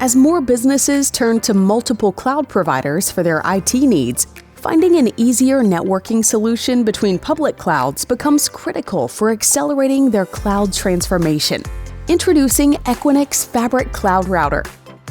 As more businesses turn to multiple cloud providers for their IT needs, finding an easier networking solution between public clouds becomes critical for accelerating their cloud transformation. Introducing Equinix Fabric Cloud Router,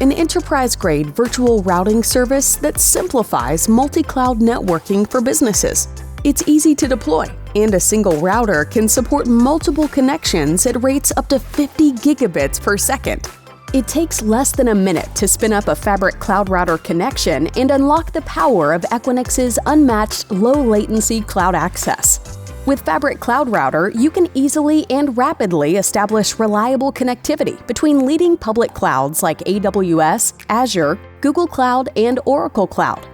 an enterprise-grade virtual routing service that simplifies multi-cloud networking for businesses. It's easy to deploy, and a single router can support multiple connections at rates up to 50 gigabits per second. It takes less than a minute to spin up a Fabric Cloud Router connection and unlock the power of Equinix's unmatched low-latency cloud access. With Fabric Cloud Router, you can easily and rapidly establish reliable connectivity between leading public clouds like AWS, Azure, Google Cloud, and Oracle Cloud.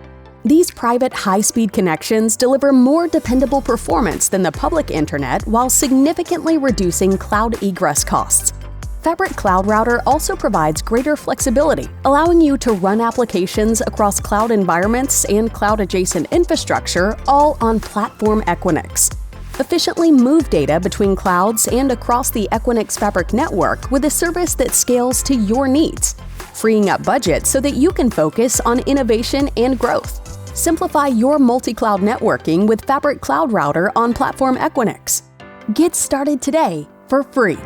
These private high-speed connections deliver more dependable performance than the public internet while significantly reducing cloud egress costs. Fabric Cloud Router also provides greater flexibility, allowing you to run applications across cloud environments and cloud-adjacent infrastructure, all on Platform Equinix. Efficiently move data between clouds and across the Equinix Fabric network with a service that scales to your needs, freeing up budget so that you can focus on innovation and growth. Simplify your multi-cloud networking with Fabric Cloud Router on Platform Equinix. Get started today for free.